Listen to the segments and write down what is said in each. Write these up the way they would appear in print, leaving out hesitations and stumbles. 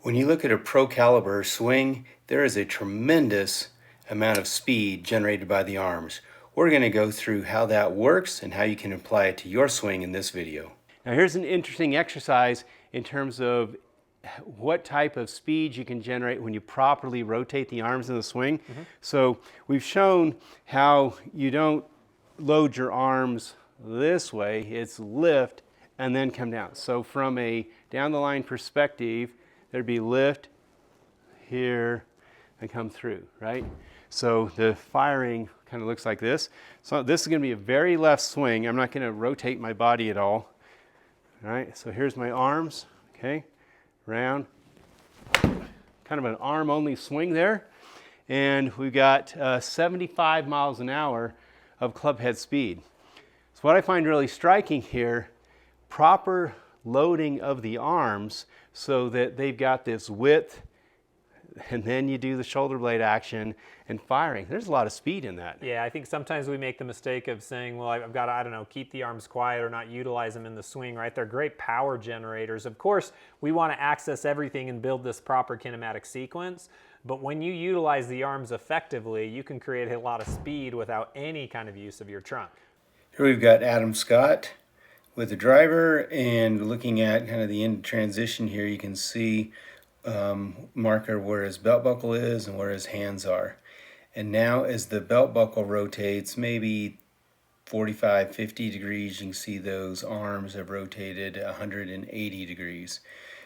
When you look at a pro caliber swing, there is a tremendous amount of speed generated by the arms. We're going to go through how that works and how you can apply it to your swing in this video. Now here's an interesting exercise in terms of what type of speed you can generate when you properly rotate the arms in the swing. So we've shown how you don't load your arms this way, it's lift and then come down. So from a down the line perspective, there'd be lift here and come through, right? So the firing kind of looks like this. So this is going to be a very left swing. I'm not going to rotate my body at all. All right, so here's my arms, okay, round, kind of an arm-only swing there. And we've got 75 miles an hour of club head speed. So what I find really striking here, proper loading of the arms so that they've got this width, and then you do the shoulder blade action and firing. There's a lot of speed in that. Yeah, I think sometimes we make the mistake of saying, well, I've got to, I don't know, keep the arms quiet or not utilize them in the swing, right? They're great power generators. Of course, we want to access everything and build this proper kinematic sequence, but when you utilize the arms effectively, you can create a lot of speed without any kind of use of your trunk. Here we've got Adam Scott with the driver, and looking at kind of the end transition here, you can see marker where his belt buckle is and where his hands are. And now as the belt buckle rotates maybe 45, 50 degrees, you can see those arms have rotated 180 degrees.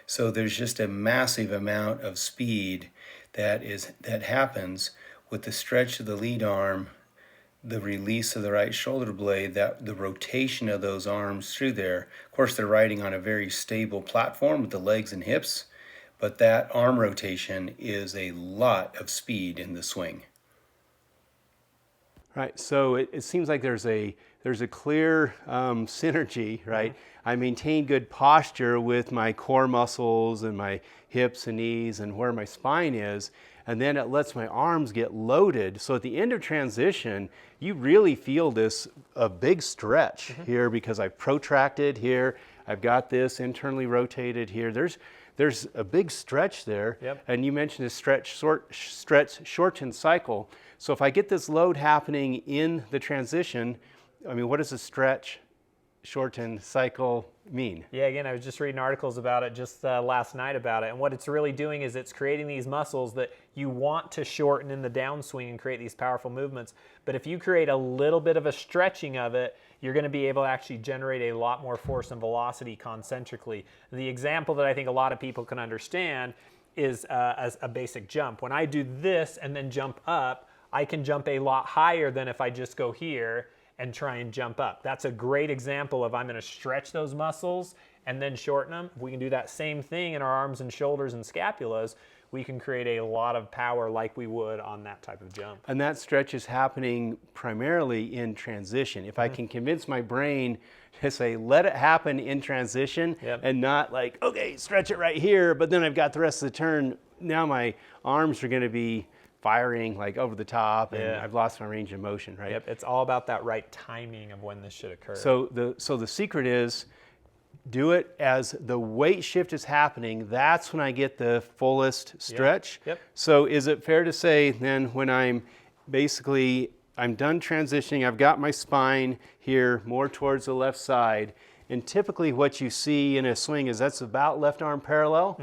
So there's just a massive amount of speed that happens with the stretch of the lead arm, the release of the right shoulder blade, that the rotation of those arms through there. Of course, they're riding on a very stable platform with the legs and hips, but that arm rotation is a lot of speed in the swing. Right, so it seems like there's a clear synergy, right? I maintain good posture with my core muscles and my hips and knees and where my spine is, and then it lets my arms get loaded. So at the end of transition, you really feel a big stretch here because I've protracted here, I've got this internally rotated here. There's a big stretch there, and you mentioned a stretch, shorten cycle. So if I get this load happening in the transition, I mean, what does a stretch, shorten cycle mean? Yeah, again, I was just reading articles about it just last night about it, and what it's really doing is it's creating these muscles that you want to shorten in the downswing and create these powerful movements. But if you create a little bit of a stretching of it, you're going to be able to actually generate a lot more force and velocity concentrically. The example that I think a lot of people can understand is as a basic jump. When I do this and then jump up, I can jump a lot higher than if I just go here and try and jump up. That's a great example of I'm going to stretch those muscles and then shorten them. If we can do that same thing in our arms and shoulders and scapulas, we can create a lot of power like we would on that type of jump. And that stretch is happening primarily in transition. If I can convince my brain to say, let it happen in transition, and not like, okay, stretch it right here, but then I've got the rest of the turn. Now my arms are going to be firing like over the top, and I've lost my range of motion, right? Yep, it's all about that right timing of when this should occur. So the secret is do it as the weight shift is happening. That's when I get the fullest stretch. So is it fair to say then when I'm done transitioning, I've got my spine here more towards the left side, and typically what you see in a swing is that's about left arm parallel,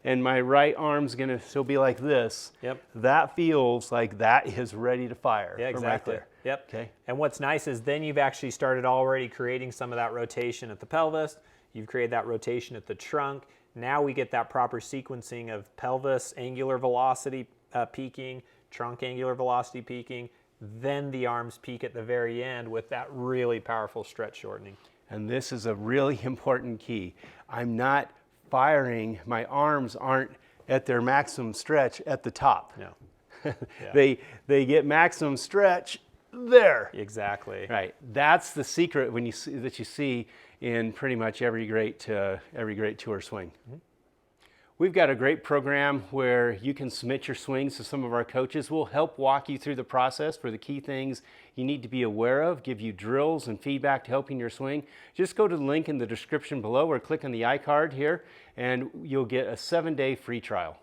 and my right arm's gonna still be like this. That feels like that is ready to fire. Yeah, exactly. Right there. Okay. And what's nice is then you've actually started already creating some of that rotation at the pelvis. You've created that rotation at the trunk. Now we get that proper sequencing of pelvis angular velocity peaking, trunk angular velocity peaking, then the arms peak at the very end with that really powerful stretch shortening. And this is a really important key. I'm not firing, my arms aren't at their maximum stretch at the top. No. They get maximum stretch there. Exactly. Right. That's the secret when you see in pretty much every great tour swing. We've got a great program where you can submit your swings to some of our coaches. We'll help walk you through the process for the key things you need to be aware of, give you drills and feedback to helping your swing. Just go to the link in the description below or click on the iCard here and you'll get a 7-day free trial.